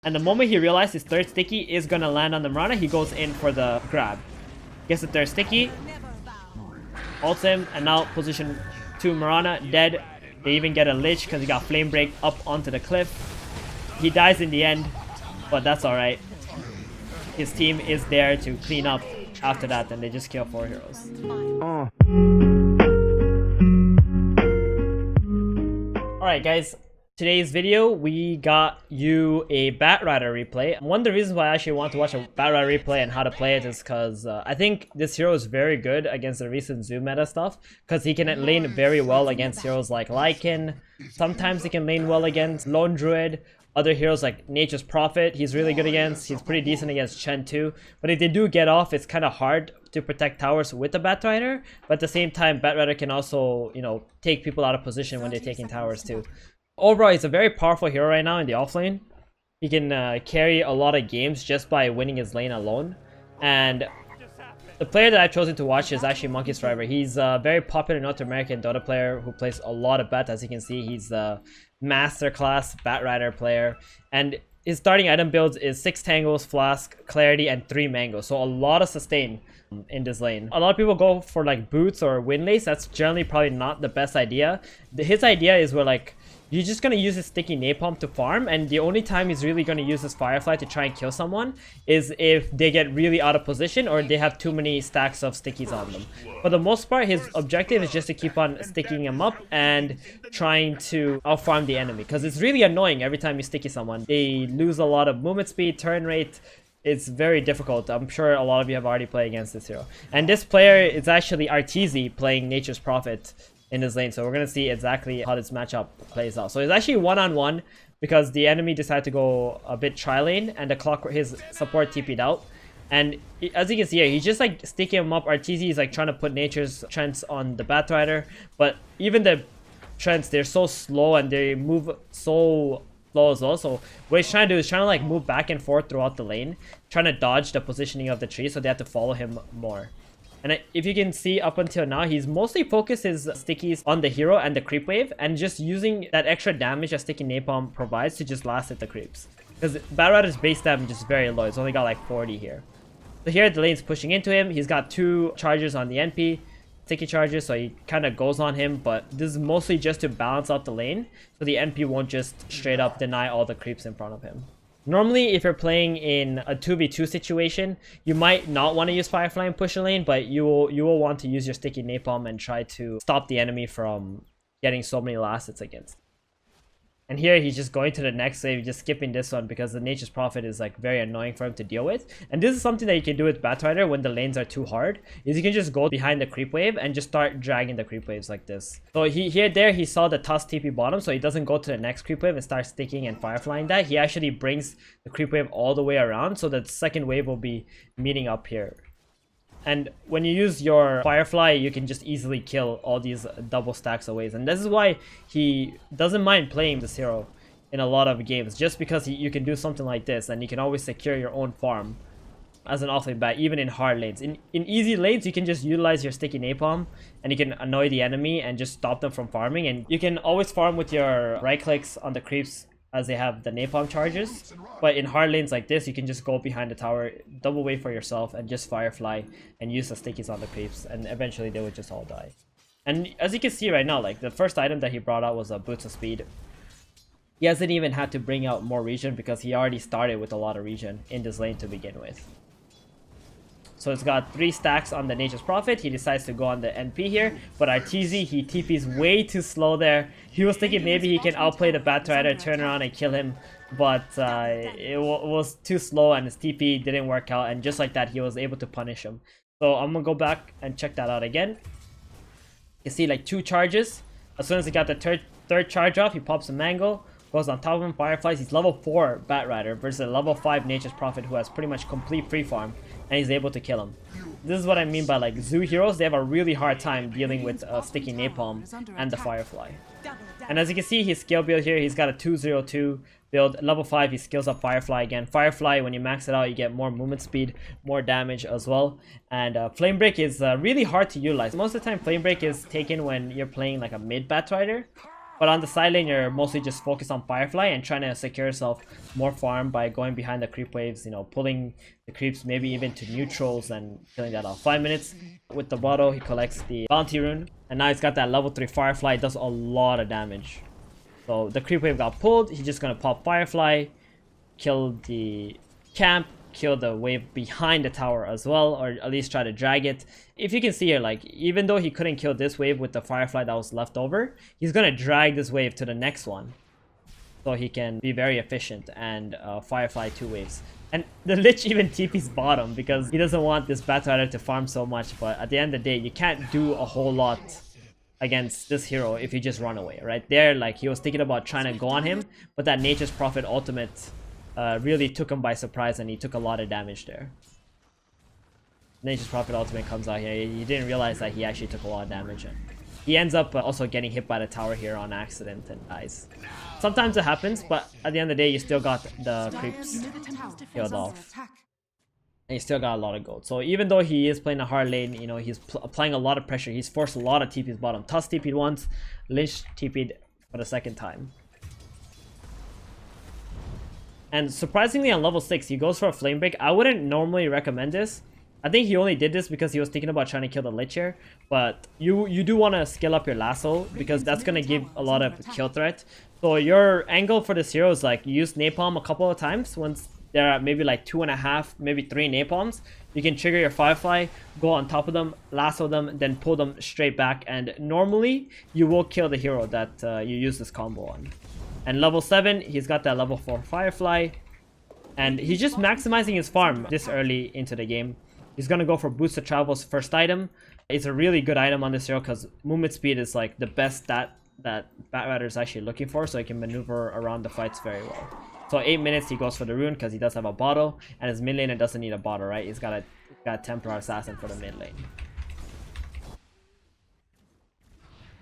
And the moment he realizes his third sticky is gonna land on the Mirana, he goes in for the grab. Gets the third sticky, ults him, and now position 2 Mirana dead. They even get a Lich because he got Flamebreak up onto the cliff. He dies in the end, but that's alright. His team is there to clean up after that, and they just kill 4 heroes. Alright guys, today's video we got you a Batrider replay. One of the reasons why I actually want to watch a Batrider replay and how to play it is because I think this hero is very good against the recent Zoo meta stuff, because he can lane very well against heroes like Lycan. Sometimes he can lane well against Lone Druid. Other heroes like Nature's Prophet, he's really good against. He's pretty decent against Chen too. But if they do get off, it's kind of hard to protect towers with the Batrider. But at the same time, Batrider can also, you know, take people out of position when they're taking towers too. Overall, he's a very powerful hero right now in the offlane. He can carry a lot of games just by winning his lane alone. And the player that I've chosen to watch is actually Monkeysforever. He's a very popular North American Dota player who plays a lot of bat. As you can see, he's a masterclass Batrider player. And his starting item builds is 6 Tangles, Flask, Clarity, and 3 Mango. So a lot of sustain in this lane. A lot of people go for like boots or Windlace. That's generally probably not the best idea. His idea is where like you're just going to use his sticky Napalm to farm, and the only time he's really going to use his Firefly to try and kill someone is if they get really out of position or they have too many stacks of stickies on them. For the most part, his objective is just to keep on sticking him up and trying to outfarm the enemy, because it's really annoying every time you sticky someone. They lose a lot of movement speed, turn rate. It's very difficult. I'm sure a lot of you have already played against this hero. And this player is actually Arteezy playing Nature's Prophet in this lane, so we're gonna see exactly how this matchup plays out. So it's actually one-on-one because the enemy decided to go a bit tri-lane and his support TP'd out. And as you can see here, he's just like sticking him up. Arteezy is like trying to put Nature's Trents on the Batrider, but even the Trents, they're so slow and they move so slow as well. So what he's trying to do is trying to like move back and forth throughout the lane, trying to dodge the positioning of the tree, so they have to follow him more. And if you can see up until now, he's mostly focused his stickies on the hero and the creep wave, and just using that extra damage that sticky Napalm provides to just last hit the creeps. Because Batrider's base damage is very low. It's only got like 40 here. So here the lane's pushing into him. He's got 2 charges on the NP, sticky charges, so he kind of goes on him. But this is mostly just to balance out the lane, so the NP won't just straight up deny all the creeps in front of him. Normally, if you're playing in a 2v2 situation, you might not want to use Firefly and push a lane, but you will want to use your sticky Napalm and try to stop the enemy from getting so many last hits against. And here he's just going to the next wave, just skipping this one because the Nature's Prophet is like very annoying for him to deal with. And this is something that you can do with Batrider when the lanes are too hard, is you can just go behind the creep wave and just start dragging the creep waves like this. So he saw the Tusk TP bottom, so he doesn't go to the next creep wave and start sticking and fireflying that. He actually brings the creep wave all the way around, so that the second wave will be meeting up here. And when you use your Firefly, you can just easily kill all these double stacks of waves. And this is why he doesn't mind playing this hero in a lot of games, just because you can do something like this and you can always secure your own farm as an offlane bat, even in hard lanes. In easy lanes, you can just utilize your sticky Napalm and you can annoy the enemy and just stop them from farming. And you can always farm with your right clicks on the creeps as they have the Napalm charges. But in hard lanes like this, you can just go behind the tower, double wave for yourself, and just Firefly and use the stickies on the creeps, and eventually they would just all die. And as you can see right now, like the first item that he brought out was a Boots of Speed. He hasn't even had to bring out more regen because he already started with a lot of regen in this lane to begin with. So it's got 3 stacks on the Nature's Prophet. He decides to go on the NP here. But Arteezy, he TP's way too slow there. He was thinking maybe he can outplay the Batrider, turn around and kill him. But it was too slow and his TP didn't work out. And just like that, he was able to punish him. So I'm going to go back and check that out again. You see like 2 charges. As soon as he got the third charge off, he pops a Mango. Goes on top of him, Fireflies. He's level 4 Batrider versus a level 5 Nature's Prophet who has pretty much complete free farm, and he's able to kill him. This is what I mean by like Zoo heroes. They have a really hard time dealing with sticky Napalm and the Firefly. And as you can see, his skill build here, he's got a 202 build. Level 5, he skills up Firefly again. Firefly, when you max it out, you get more movement speed, more damage as well. And Flamebreak is really hard to utilize. Most of the time, Flamebreak is taken when you're playing like a mid Batrider. But on the side lane, you're mostly just focused on Firefly and trying to secure yourself more farm by going behind the creep waves, you know, pulling the creeps maybe even to neutrals and killing that off. 5 minutes with the bottle, he collects the bounty rune. And now he's got that level 3 Firefly. It does a lot of damage. So the creep wave got pulled. He's just going to pop Firefly, kill the camp, kill the wave behind the tower as well, or at least try to drag it. If you can see here, like, even though he couldn't kill this wave with the Firefly that was left over, he's gonna drag this wave to the next one so he can be very efficient and Firefly 2 waves. And the Lich even TP's bottom because he doesn't want this Batrider to farm so much, but at the end of the day, you can't do a whole lot against this hero if you just run away. Right there, like, he was thinking about trying to go on him, but that Nature's Prophet ultimate really took him by surprise, and he took a lot of damage there. Nature's Prophet ultimate comes out here. He didn't realize that he actually took a lot of damage, and he ends up also getting hit by the tower here on accident and dies. Sometimes it happens, but at the end of the day, you still got the creeps killed off, and you still got a lot of gold. So even though he is playing a hard lane, you know, he's applying a lot of pressure. He's forced a lot of TP's bottom. Tusk TP'd once, Lich TP'd for the second time. And surprisingly, on level 6, he goes for a Flamebreak. I wouldn't normally recommend this. I think he only did this because he was thinking about trying to kill the Lich here. But you do want to skill up your Lasso because that's going to give a lot of kill threat. So your angle for this hero is like use Napalm a couple of times. Once there are maybe like 2.5, maybe 3 Napalms, you can trigger your Firefly, go on top of them, lasso them, then pull them straight back. And normally, you will kill the hero that you use this combo on. And level 7, he's got that level 4 Firefly. And he's just maximizing his farm this early into the game. He's going to go for Boost to Travel's first item. It's a really good item on this hero because movement speed is like the best stat that Batrider is actually looking for, so he can maneuver around the fights very well. So 8 minutes, he goes for the rune because he does have a bottle. And his mid laner doesn't need a bottle, right? He's got a Templar Assassin for the mid lane.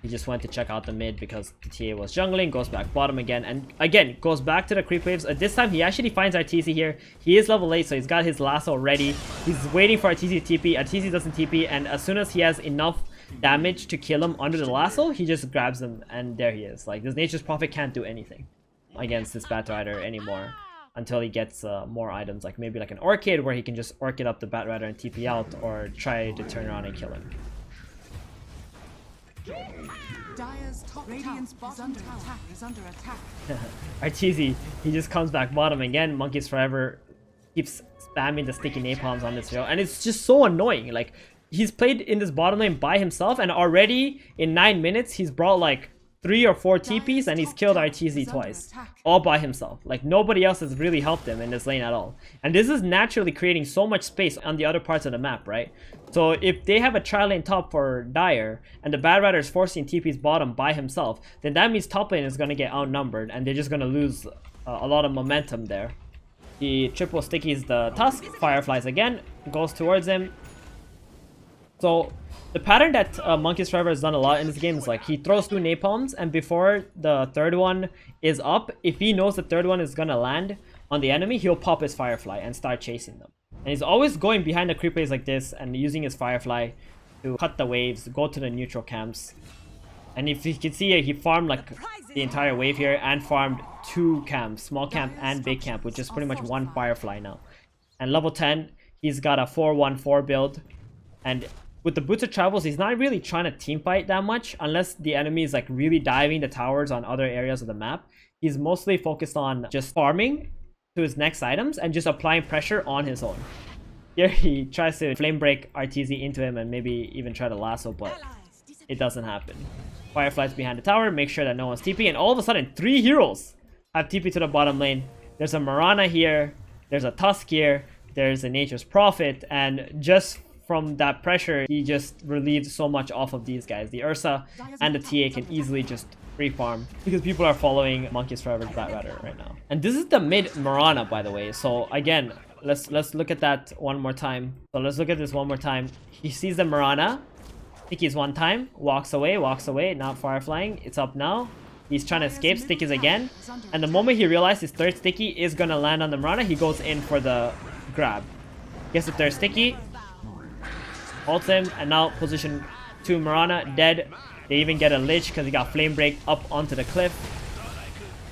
He just went to check out the mid because the TA was jungling, goes back bottom again, and again, goes back to the creep waves. This time, he actually finds Arteezy here. He is level 8, so he's got his lasso ready. He's waiting for Arteezy to TP. Arteezy doesn't TP, and as soon as he has enough damage to kill him under the lasso, he just grabs him, and there he is. Like, this Nature's Prophet can't do anything against this Batrider anymore until he gets more items, like maybe like an Orchid, where he can just Orchid up the Batrider and TP out, or try to turn around and kill him. Dire's top Radiant's bottom tower is under attack. Arteezy, he just comes back bottom again. Monkeysforever keeps spamming the sticky napalms on this hero, and it's just so annoying. Like, he's played in this bottom lane by himself, and already in 9 minutes he's brought like 3 or 4 TPs, and he's killed Arteezy twice, all by himself. Like, nobody else has really helped him in this lane at all. And this is naturally creating so much space on the other parts of the map, right? So if they have a tri-lane top for Dire, and the Batrider is forcing TP's bottom by himself, then that means top lane is going to get outnumbered, and they're just going to lose a lot of momentum there. He triple stickies the Tusk, Fireflies again, goes towards him. So the pattern that Monkeysforever has done a lot in this game is like he throws 2 napalms, and before the third one is up, if he knows the third one is gonna land on the enemy, he'll pop his Firefly and start chasing them. And he's always going behind the creep waves like this and using his Firefly to cut the waves, go to the neutral camps. And if you can see here, he farmed like the entire wave here and farmed 2 camps, small camp and big camp, which is pretty much 1 Firefly now. And level 10, he's got a 4-1-4 build, and with the Boots of Travels, he's not really trying to team fight that much unless the enemy is like really diving the towers on other areas of the map. He's mostly focused on just farming to his next items and just applying pressure on his own. Here he tries to flame break Arteezy into him and maybe even try to lasso, but it doesn't happen. Fireflies behind the tower, make sure that no one's TP, and all of a sudden 3 heroes have TP to the bottom lane. There's a Mirana here, there's a Tusk here, there's a Nature's Prophet, and just from that pressure, he just relieved so much off of these guys. The Ursa and the TA can easily just free farm because people are following Monkeysforever's Batrider right now. And this is the mid Mirana, by the way. So again, let's look at that one more time. So let's look at this one more time. He sees the Mirana, stickies one time, walks away, not Fireflying. It's up now. He's trying to escape, stickies again. And the moment he realizes his third sticky is gonna land on the Mirana, he goes in for the grab. Gets the third sticky, ults him, and now position 2 Mirana dead. They even get a Lich because he got Flamebreak up onto the cliff.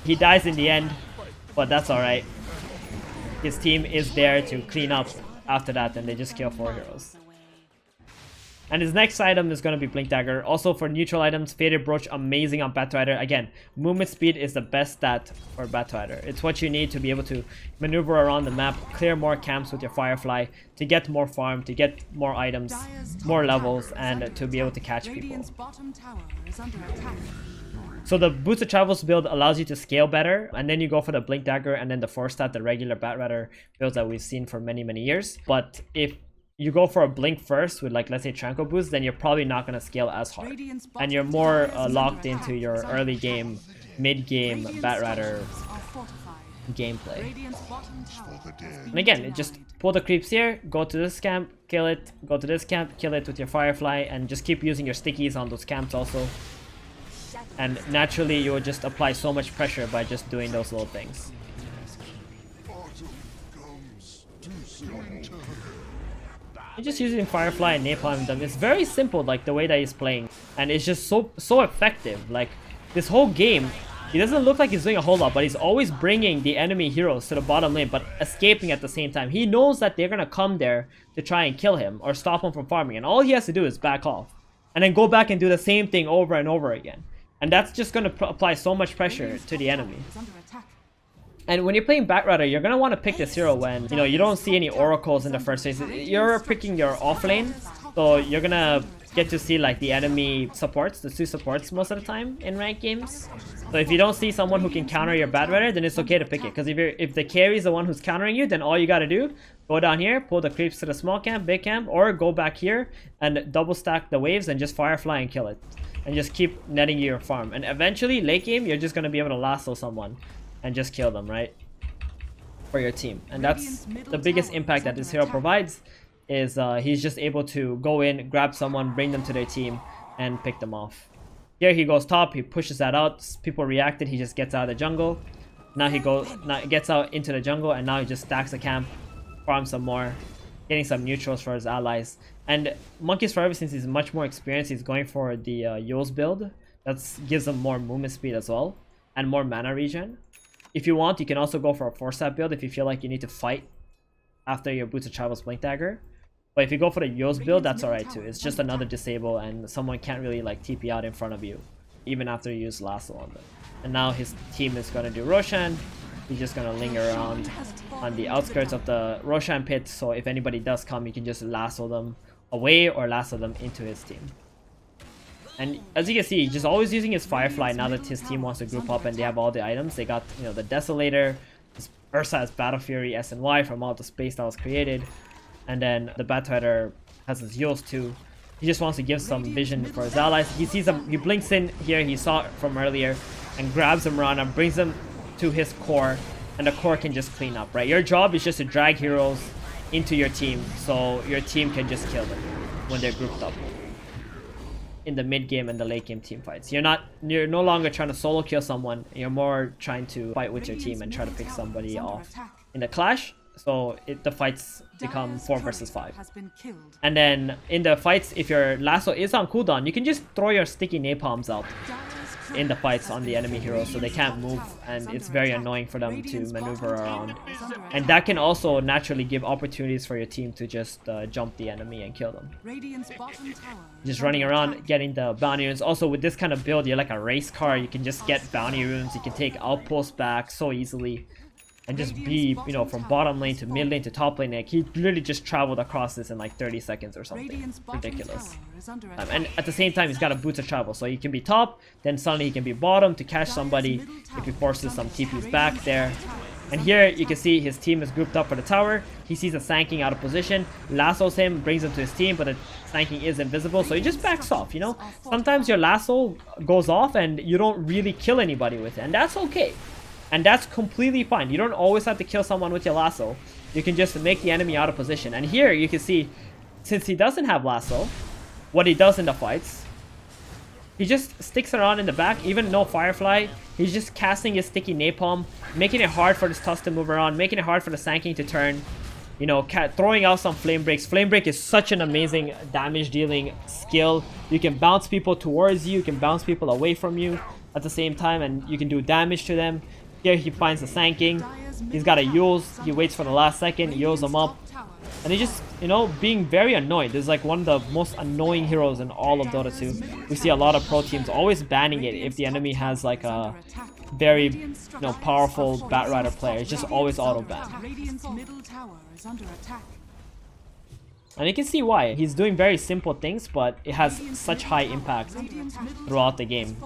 He dies in the end, but that's alright. His team is there to clean up after that, and they just kill 4 heroes. And his next item is going to be Blink Dagger. Also for neutral items, Faded Brooch, amazing on Batrider. Again, movement speed is the best stat for Batrider. It's what you need to be able to maneuver around the map, clear more camps with your Firefly, to get more farm, to get more items, more levels, and to be able to catch people. So the Boots of Travels build allows you to scale better, and then you go for the Blink Dagger and then the 4-stat, the regular Batrider builds that we've seen for many, many years. But if you go for a Blink first with, like, let's say Tranquil Boost, then you're probably not going to scale as hard. And you're more locked into your early game, mid game Batrider gameplay. And again, it just pull the creeps here, go to this camp, kill it, go to this camp, kill it with your Firefly, and just keep using your stickies on those camps also. And naturally you will just apply so much pressure by just doing those little things. You're just using Firefly and Napalm them. It's very simple, like the way that he's playing, and it's just so effective. Like this whole game, he doesn't look like he's doing a whole lot, but he's always bringing the enemy heroes to the bottom lane, but escaping at the same time. He knows that they're gonna come there to try and kill him or stop him from farming, and all he has to do is back off, and then go back and do the same thing over and over again. And that's just gonna apply so much pressure to the enemy. And when you're playing Batrider, you're going to want to pick this hero when, you know, you don't see any oracles in the first phase. You're picking your off lane, so you're going to get to see, like, the enemy supports, the 2 supports most of the time in ranked games. So if you don't see someone who can counter your Batrider, then it's okay to pick it. Because if the carry is the one who's countering you, then all you got to do, go down here, pull the creeps to the small camp, big camp, or go back here and double stack the waves and just Firefly and kill it. And just keep netting your farm. And eventually, late game, you're just going to be able to lasso someone and just kill them, right? For your team. And that's the biggest impact that this hero provides, is he's just able to go in, grab someone, bring them to their team, and pick them off. Here he goes top, he pushes that out, people reacted, he just gets out of the jungle. Now he gets out into the jungle, and now he just stacks the camp, farms some more, getting some neutrals for his allies. And Monkeysforever, since he's much more experienced, he's going for the Yules build. That gives him more movement speed as well, and more mana regen. If you want, you can also go for a 4-stat build if you feel like you need to fight after your Boots of Travels Blink Dagger. But if you go for the Yules build, that's alright too. It's just another disable, and someone can't really, like, TP out in front of you, even after you use Lasso on them. And now his team is going to do Roshan. He's just going to linger around on the outskirts of the Roshan pit, so if anybody does come, you can just lasso them away or lasso them into his team. And as you can see, just always using his Firefly now that his team wants to group up and they have all the items. They got, you know, the Desolator, Ursa has Battle Fury, S and Y from all the space that was created. And then the Batrider has his Yules too. He just wants to give some vision for his allies. He sees them, he blinks in here, he saw it from earlier, and grabs them around and brings them to his core. And the core can just clean up, right? Your job is just to drag heroes into your team so your team can just kill them when they're grouped up in the mid game and the late game team fights. You're no longer trying to solo kill someone. You're more trying to fight with your team and try to pick somebody off in the clash. So the fights become 4 versus 5. And then in the fights, if your lasso is on cooldown, you can just throw your sticky napalms out in the fights on the enemy heroes so they can't move, and it's very annoying for them to maneuver around. And that can also naturally give opportunities for your team to just jump the enemy and kill them. Just running around getting the bounty runes. Also with this kind of build, you're like a race car. You can just get bounty runes, you can take outposts back so easily and just be, you know, from bottom lane to mid lane to top lane. Like, he literally just traveled across this in like 30 seconds or something. Ridiculous. And at the same time, he's got a Boots of Travel, so he can be top, then suddenly he can be bottom to catch somebody if he forces some TPs back there. And here you can see his team is grouped up for the tower. He sees a Sanking out of position, lassos him, brings him to his team, but the Sanking is invisible, so he just backs off, you know? Sometimes your lasso goes off and you don't really kill anybody with it, and that's okay. And that's completely fine. You don't always have to kill someone with your lasso. You can just make the enemy out of position. And here you can see, since he doesn't have lasso, what he does in the fights, he just sticks around in the back. Even no Firefly, he's just casting his sticky napalm, making it hard for this Tusk to move around, making it hard for the Sanking to turn. you know, throwing out some flame breaks. Flame break is such an amazing damage dealing skill. You can bounce people towards you, you can bounce people away from you at the same time, and you can do damage to them. Here he finds the Sanking. He's got a Yules. He waits for the last second, Yules him up. And he's just, you know, being very annoyed. This is like one of the most annoying heroes in all of Dota 2. We see a lot of pro teams always banning it if the enemy has like a very, you know, powerful Batrider player. It's just always auto ban. And you can see why. He's doing very simple things, but it has such high impact throughout the game.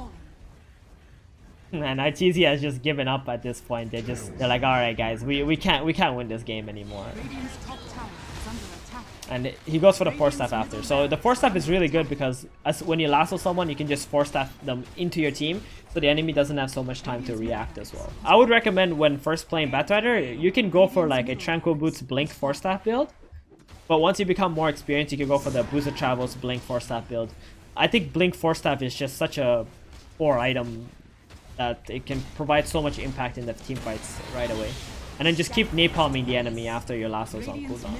And Arteezy has just given up at this point. They're like, all right, guys, we can't win this game anymore. And he goes for the force staff after. So the force staff is really good because when you lasso someone, you can just force staff them into your team, so the enemy doesn't have so much time to react as well. I would recommend when first playing Batrider, you can go for like a Tranquil Boots Blink force staff build. But once you become more experienced, you can go for the Booster Travels Blink force staff build. I think Blink force staff is just such a poor item that it can provide so much impact in the team fights right away. And then just keep napalming the enemy after your lasso's on cooldown.